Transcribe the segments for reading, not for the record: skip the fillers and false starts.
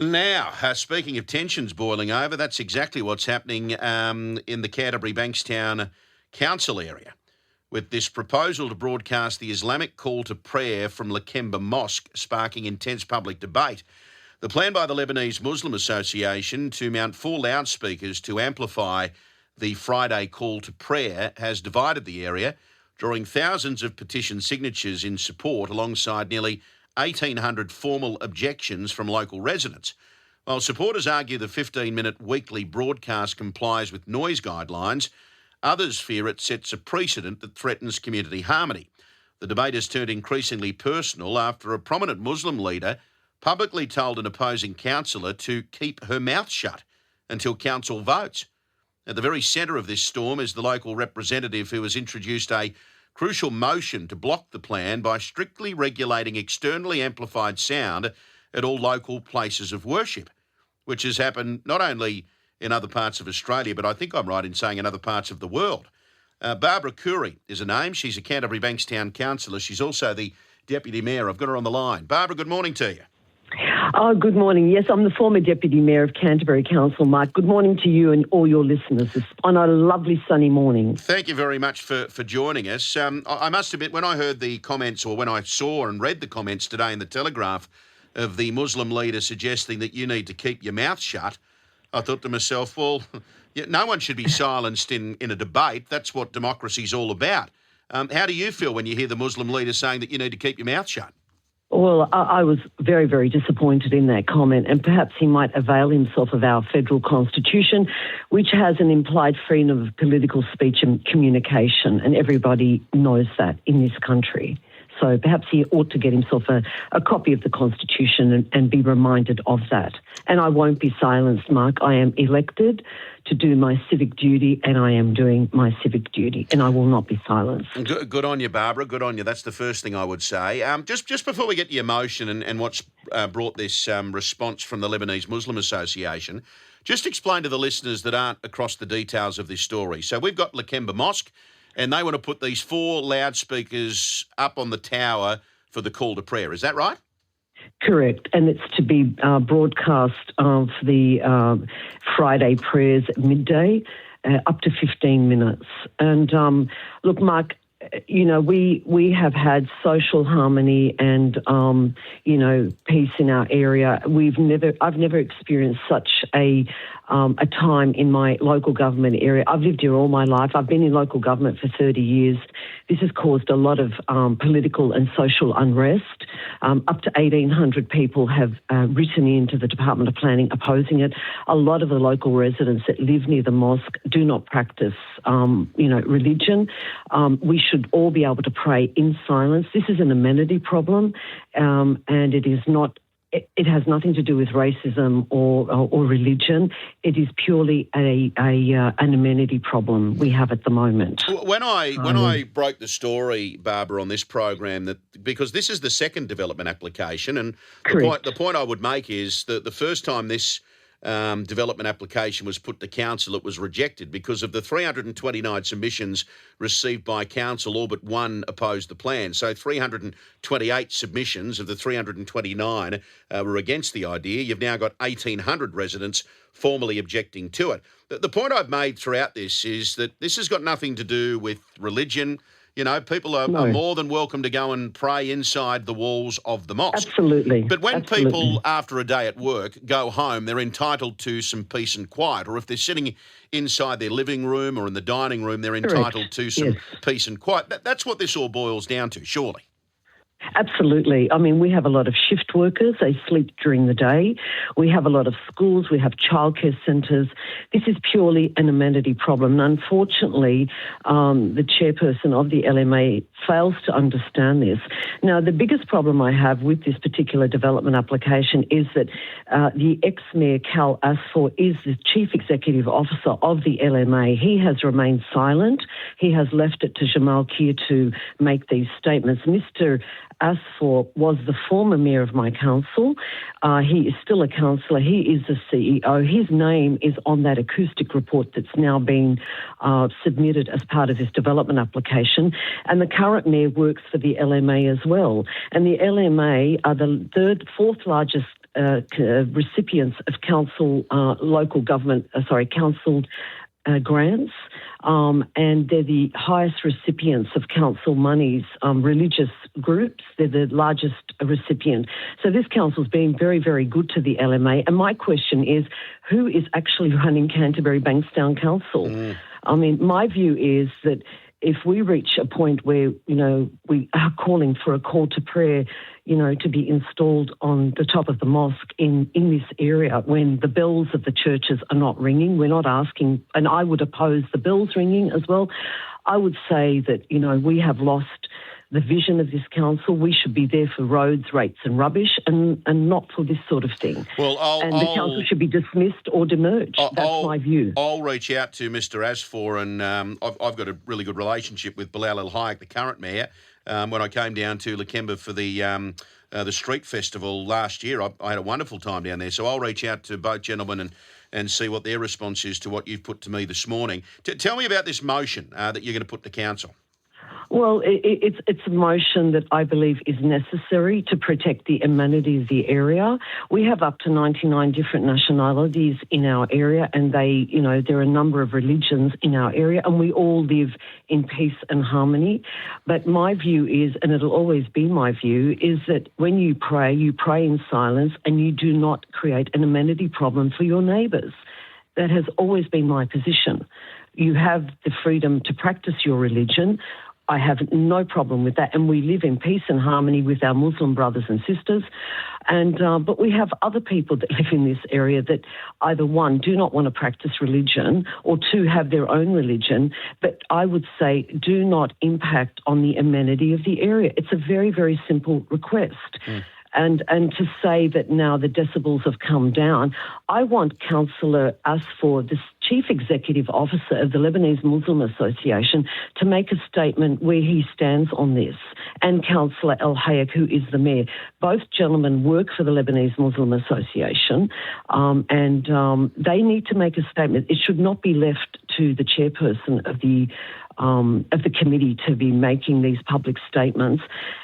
Now, speaking of tensions boiling over, that's exactly what's happening in the Canterbury Bankstown Council area, with this proposal to broadcast the Islamic call to prayer from Lakemba Mosque sparking intense public debate. The plan by the Lebanese Muslim Association to mount 4 loudspeakers to amplify the Friday call to prayer has divided the area, drawing thousands of petition signatures in support alongside nearly 1,800 formal objections from local residents. While supporters argue the 15-minute weekly broadcast complies with noise guidelines, others fear it sets a precedent that threatens community harmony. The debate has turned increasingly personal after a prominent Muslim leader publicly told an opposing councillor to keep her mouth shut until council votes. At the very centre of this storm is the local representative who has introduced a crucial motion to block the plan by strictly regulating externally amplified sound at all local places of worship, which has happened not only in other parts of Australia, but I think I'm right in saying in other parts of the world. Barbara Coorey is her name. She's a Canterbury Bankstown councillor. She's also the Deputy Mayor. I've got her on the line. Barbara, good morning to you. Oh, good morning. Yes, I'm the former Deputy Mayor of Canterbury Council, Mark. Good morning to you and all your listeners on a lovely sunny morning. Thank you very much for joining us. I must admit, when I heard the comments, or when I saw and read the comments today in the Telegraph of the Muslim leader suggesting that you need to keep your mouth shut, I thought to myself, well, no one should be silenced in a debate. That's what democracy's all about. How do you feel when you hear the Muslim leader saying that you need to keep your mouth shut? Well, I was very, very disappointed in that comment, and perhaps he might avail himself of our federal constitution, which has an implied freedom of political speech and communication, and everybody knows that in this country. So perhaps he ought to get himself a copy of the Constitution and be reminded of that. And I won't be silenced, Mark. I am elected to do my civic duty, and I am doing my civic duty, and I will not be silenced. Good on you, Barbara. Good on you. That's the first thing I would say. Just before we get to your motion and what's brought this response from the Lebanese Muslim Association, just explain to the listeners that aren't across the details of this story. So we've got Lakemba Mosque, and they want to put these 4 loudspeakers up on the tower for the call to prayer. Is that right? Correct, and it's to be broadcast for the Friday prayers at midday, up to 15 minutes. And look, Mark, you know, we have had social harmony and peace in our area. I've never experienced such a time in my local government area. I've lived here all my life. I've been in local government for 30 years. This has caused a lot of political and social unrest. Up to 1,800 people have written into the Department of Planning opposing it. A lot of the local residents that live near the mosque do not practice, religion. We should all be able to pray in silence. This is an amenity problem, and it is not. It has nothing to do with racism or religion. It is purely an amenity problem we have at the moment. When I broke the story, Barbara, on this program, that because this is the second development application, and the point I would make is that the first time this development application was put to council, it was rejected because of the 329 submissions received by council. All but one opposed the plan. So 328 submissions of the 329 were against the idea. You've now got 1,800 residents formally objecting to it. The point I've made throughout this is that this has got nothing to do with religion. You know, people are more than welcome to go and pray inside the walls of the mosque. Absolutely. But when people, after a day at work, go home, they're entitled to some peace and quiet. Or if they're sitting inside their living room or in the dining room, they're entitled to some peace and quiet. That's what this all boils down to, surely. Absolutely. I mean, we have a lot of shift workers. They sleep during the day. We have a lot of schools. We have childcare centres. This is purely an amenity problem. And unfortunately, the chairperson of the LMA fails to understand this. Now, the biggest problem I have with this particular development application is that the ex-mayor, Cal Asfor, is the chief executive officer of the LMA. He has remained silent. He has left it to Jamal Kiir to make these statements. Mr. Asfor was the former mayor of my council. He is still a councillor. He is the CEO. His name is on that acoustic report that's now been submitted as part of this development application. And the current mayor works for the LMA as well. And the LMA are the fourth largest recipients of council, council grants, and they're the highest recipients of council monies, religious groups. They're the largest recipient. So this council's been very, very good to the LMA. And my question is, who is actually running Canterbury Bankstown Council? I mean, my view is that if we reach a point where, we are calling for a call to prayer, to be installed on the top of the mosque in this area when the bells of the churches are not ringing, we're not asking, and I would oppose the bells ringing as well. I would say that, we have lost the vision of this council. We should be there for roads, rates and rubbish and not for this sort of thing. Well, the council should be dismissed or demerged. That's my view. I'll reach out to Mr Asfor, and I've got a really good relationship with Bilal El Hayek, the current mayor. When I came down to Lakemba for the street festival last year, I had a wonderful time down there. So I'll reach out to both gentlemen and see what their response is to what you've put to me this morning. Tell me about this motion that you're going to put to council. Well, it's a motion that I believe is necessary to protect the amenity of the area. We have up to 99 different nationalities in our area, and there are a number of religions in our area, and we all live in peace and harmony. But my view is, and it'll always be my view, is that when you pray in silence and you do not create an amenity problem for your neighbours. That has always been my position. You have the freedom to practice your religion. I have no problem with that, and we live in peace and harmony with our Muslim brothers and sisters. And but we have other people that live in this area that either, one, do not want to practice religion, or two, have their own religion. But I would say do not impact on the amenity of the area. It's a very, very simple request. And to say that now the decibels have come down, I want Councillor Asfor, the Chief Executive Officer of the Lebanese Muslim Association, to make a statement where he stands on this, and Councillor El Hayek, who is the Mayor. Both gentlemen work for the Lebanese Muslim Association, and they need to make a statement. It should not be left to the chairperson of the committee to be making these public statements,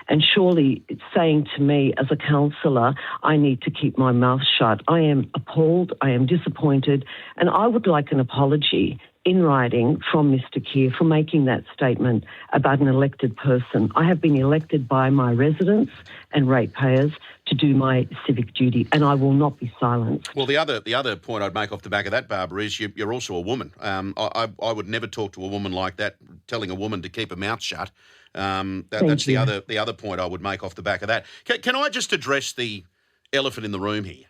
and surely it's saying to me as a councillor, I need to keep my mouth shut. I am appalled, I am disappointed, and I would like an apology in writing from Mr Keir for making that statement about an elected person. I have been elected by my residents and ratepayers to do my civic duty, and I will not be silenced. Well, the other point I'd make off the back of that, Barbara, is you're also a woman. I would never talk to a woman like that, telling a woman to keep her mouth shut. That's the other point I would make off the back of that. Can I just address the elephant in the room here?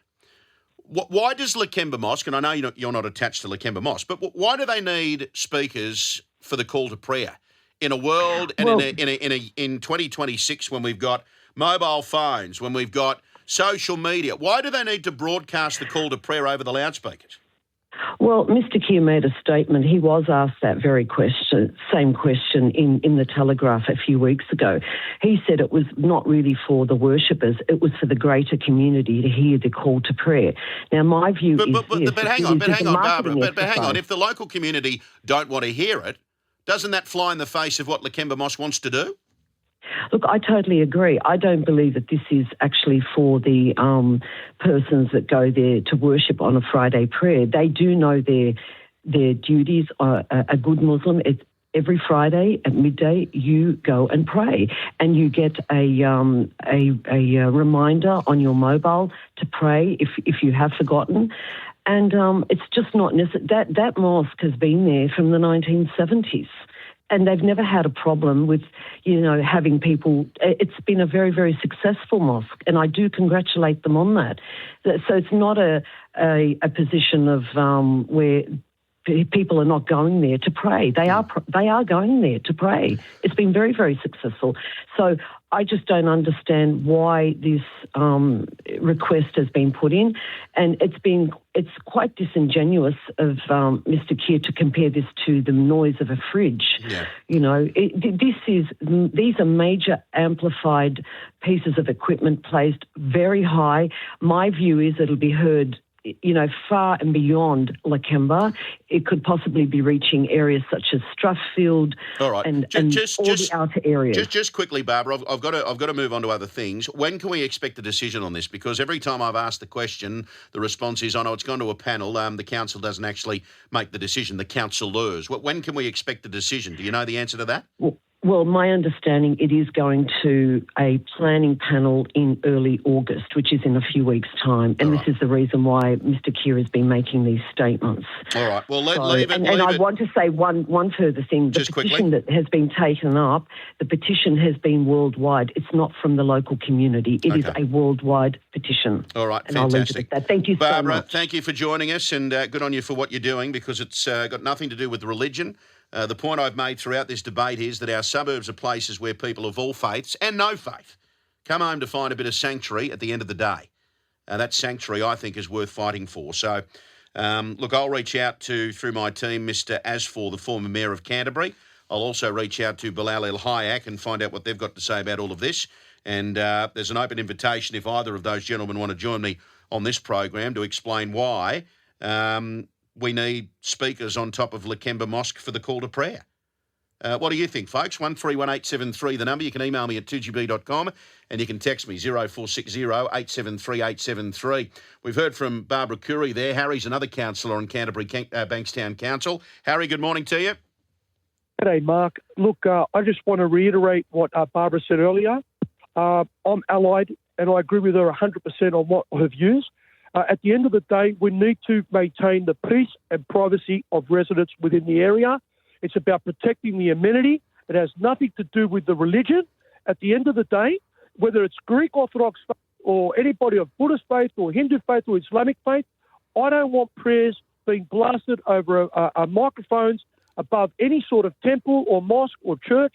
Why does Lakemba Mosque, and I know you're not attached to Lakemba Mosque, but why do they need speakers for the call to prayer in a world and in 2026 when we've got mobile phones, when we've got social media? Why do they need to broadcast the call to prayer over the loudspeakers? Well, Mr Keir made a statement. He was asked that same question in the Telegraph a few weeks ago. He said it was not really for the worshippers, it was for the greater community to hear the call to prayer. Now, my view is this. But hang on, Barbara, but hang on. If the local community don't want to hear it, doesn't that fly in the face of what Lakemba Mosque wants to do? Look, I totally agree. I don't believe that this is actually for the persons that go there to worship on a Friday prayer. They do know their duties. A good Muslim, it's every Friday at midday you go and pray, and you get a reminder on your mobile to pray if you have forgotten. And it's just not necessary. That mosque has been there from the 1970s. And they've never had a problem with, having people. It's been a very, very successful mosque, and I do congratulate them on that. So it's not a position of where people are not going there to pray. They are going there to pray. It's been very, very successful. So I just don't understand why this request has been put in, and it's quite disingenuous of Mr Keir to compare this to the noise of a fridge. Yeah. These are major amplified pieces of equipment placed very high. My view is it'll be heard far and beyond Lakemba. It could possibly be reaching areas such as Strathfield all right. and all the outer areas. Just quickly, Barbara, I've got to move on to other things. When can we expect a decision on this? Because every time I've asked the question, the response is, it's gone to a panel. The council doesn't actually make the decision, the councillors. When can we expect a decision? Do you know the answer to that? Well, my understanding, it is going to a planning panel in early August, which is in a few weeks' time. And this is the reason why Mr. Keir has been making these statements. All right. Well, leave it. And I want to say one further thing. The petition that has been taken up, the petition has been worldwide. It's not from the local community. It is a worldwide petition. All right. And fantastic. I'll leave it at that. Thank you Barbara, so much. Thank you for joining us, and good on you for what you're doing, because it's got nothing to do with religion. The point I've made throughout this debate is that our suburbs are places where people of all faiths and no faith come home to find a bit of sanctuary at the end of the day. That sanctuary, I think, is worth fighting for. So, look, I'll reach out through my team, Mr. Asfor, the former Mayor of Canterbury. I'll also reach out to Bilal El Hayek and find out what they've got to say about all of this. And there's an open invitation if either of those gentlemen want to join me on this program to explain why we need speakers on top of Lakemba Mosque for the call to prayer. What do you think, folks? 131873, the number. You can email me at 2gb.com and you can text me 0460 873 873. We've heard from Barbara Coorey there. Harry's another councillor on Canterbury Bankstown Council. Harry, good morning to you. G'day, Mark. Look, I just want to reiterate what Barbara said earlier. I'm allied and I agree with her 100% on what her views. At the end of the day, we need to maintain the peace and privacy of residents within the area. It's about protecting the amenity. It has nothing to do with the religion. At the end of the day, whether it's Greek Orthodox faith or anybody of Buddhist faith or Hindu faith or Islamic faith, I don't want prayers being blasted over microphones above any sort of temple or mosque or church,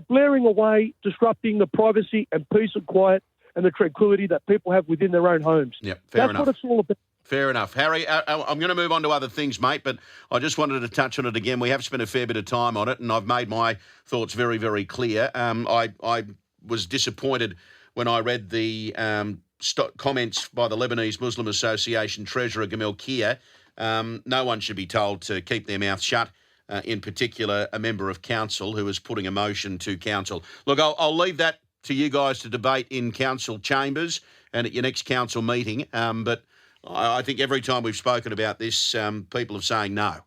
blaring away, disrupting the privacy and peace and quiet and the tranquility that people have within their own homes. Yeah, fair enough. That's what it's all about. Fair enough. Harry, I'm going to move on to other things, mate, but I just wanted to touch on it again. We have spent a fair bit of time on it, and I've made my thoughts very, very clear. I was disappointed when I read the comments by the Lebanese Muslim Association Treasurer, Gamel Kia. No one should be told to keep their mouth shut, in particular a member of council who is putting a motion to council. Look, I'll leave that to you guys to debate in council chambers and at your next council meeting, but I think every time we've spoken about this, people are saying no.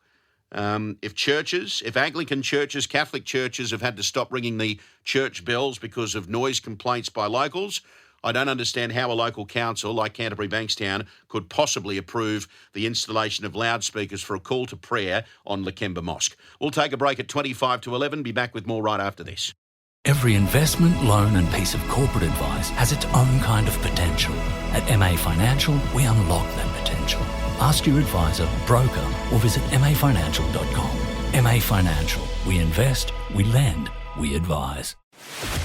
If Anglican churches, Catholic churches have had to stop ringing the church bells because of noise complaints by locals, I don't understand how a local council like Canterbury Bankstown could possibly approve the installation of loudspeakers for a call to prayer on Lakemba Mosque. We'll take a break at 25 to 11. Be back with more right after this. Every investment, loan and piece of corporate advice has its own kind of potential. At MA Financial, we unlock that potential. Ask your advisor, broker, or visit mafinancial.com. MA Financial. We invest, we lend, we advise.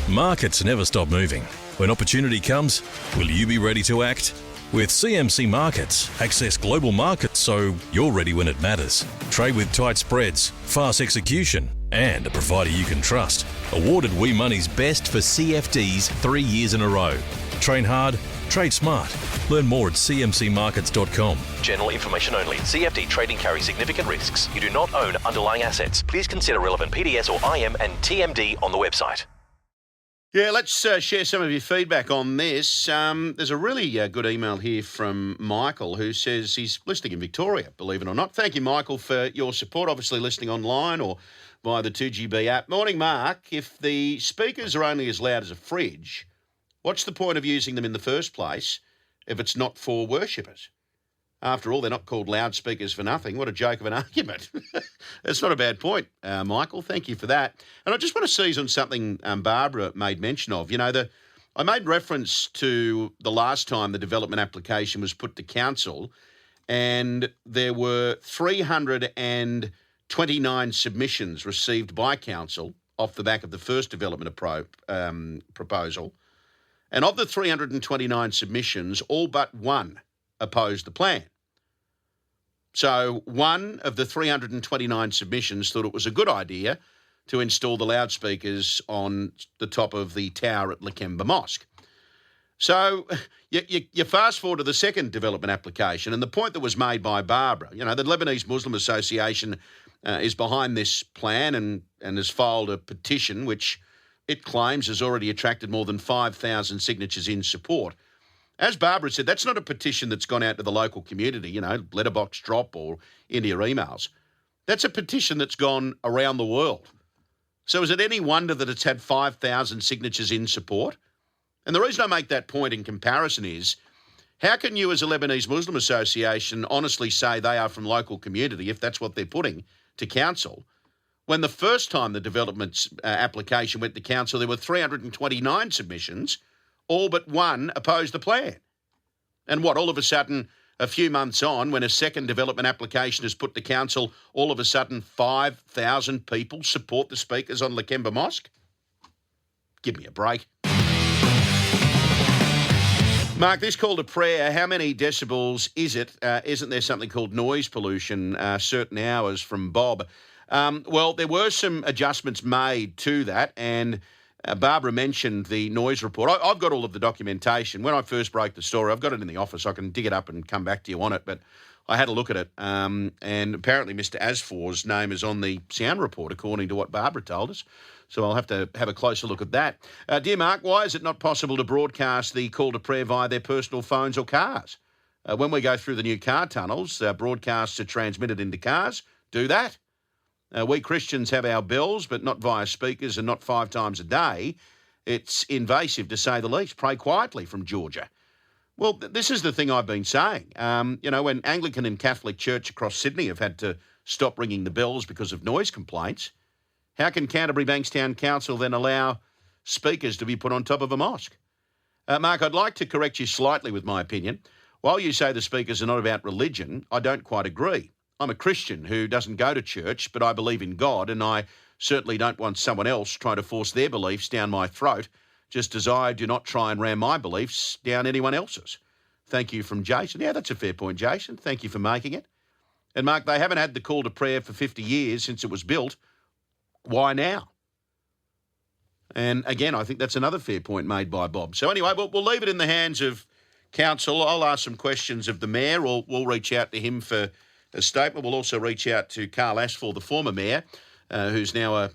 Markets never stop moving. When opportunity comes, will you be ready to act? With CMC Markets, access global markets so you're ready when it matters. Trade with tight spreads, fast execution, and a provider you can trust. Awarded We Money's Best for CFDs 3 years in a row. Train hard, trade smart. Learn more at cmcmarkets.com. General information only. CFD trading carries significant risks. You do not own underlying assets. Please consider relevant PDS or IM and TMD on the website. Yeah, let's share some of your feedback on this. There's a really good email here from Michael who says he's listening in Victoria, believe it or not. Thank you, Michael, for your support, obviously listening online or via the 2GB app. Morning, Mark. If the speakers are only as loud as a fridge, what's the point of using them in the first place if it's not for worshippers? After all, they're not called loudspeakers for nothing. What a joke of an argument. That's not a bad point, Michael. Thank you for that. And I just want to seize on something Barbara made mention of. I made reference to the last time the development application was put to council, and there were 329 submissions received by council off the back of the first development proposal. And of the 329 submissions, all but one opposed the plan. So one of the 329 submissions thought it was a good idea to install the loudspeakers on the top of the tower at Lakemba Mosque. So you fast forward to the second development application, and the point that was made by Barbara, the Lebanese Muslim Association is behind this plan and has filed a petition which it claims has already attracted more than 5,000 signatures in support. As Barbara said, that's not a petition that's gone out to the local community, letterbox drop or into your emails. That's a petition that's gone around the world. So is it any wonder that it's had 5,000 signatures in support? And the reason I make that point in comparison is, how can you as a Lebanese Muslim Association honestly say they are from local community if that's what they're putting to council, when the first time the development application went to council, there were 329 submissions, all but one opposed the plan? And all of a sudden, a few months on, when a second development application is put to council, all of a sudden 5,000 people support the speakers on Lakemba Mosque? Give me a break. Mark, this call to prayer, how many decibels is it? Isn't there something called noise pollution, certain hours, from Bob? Well, there were some adjustments made to that, and Barbara mentioned the noise report. I've got all of the documentation. When I first broke the story, I've got it in the office. I can dig it up and come back to you on it, but I had a look at it, and apparently Mr. Asfor's name is on the sound report, according to what Barbara told us. So I'll have to have a closer look at that. Dear Mark, why is it not possible to broadcast the call to prayer via their personal phones or cars? When we go through the new car tunnels, broadcasts are transmitted into cars. Do that. We Christians have our bells, but not via speakers and not 5 times a day. It's invasive, to say the least. Pray quietly from Georgia. Well, this is the thing I've been saying. When Anglican and Catholic Church across Sydney have had to stop ringing the bells because of noise complaints, how can Canterbury Bankstown Council then allow speakers to be put on top of a mosque? Mark, I'd like to correct you slightly with my opinion. While you say the speakers are not about religion, I don't quite agree. I'm a Christian who doesn't go to church, but I believe in God, and I certainly don't want someone else trying to force their beliefs down my throat, just as I do not try and ram my beliefs down anyone else's. Thank you from Jason. Yeah, that's a fair point, Jason. Thank you for making it. And Mark, they haven't had the call to prayer for 50 years since it was built. Why now? And again, I think that's another fair point made by Bob. So anyway, we'll leave it in the hands of council. I'll ask some questions of the mayor, or we'll reach out to him for a statement. We'll also reach out to Carl Asfor, the former mayor, who's now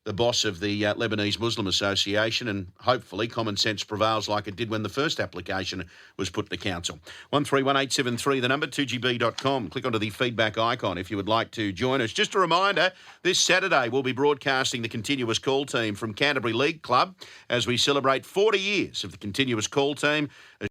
the boss of the Lebanese Muslim Association, and hopefully common sense prevails like it did when the first application was put to council. 131873, the number, 2gb.com. Click onto the feedback icon if you would like to join us. Just a reminder, this Saturday we'll be broadcasting the Continuous Call Team from Canterbury League Club as we celebrate 40 years of the Continuous Call Team.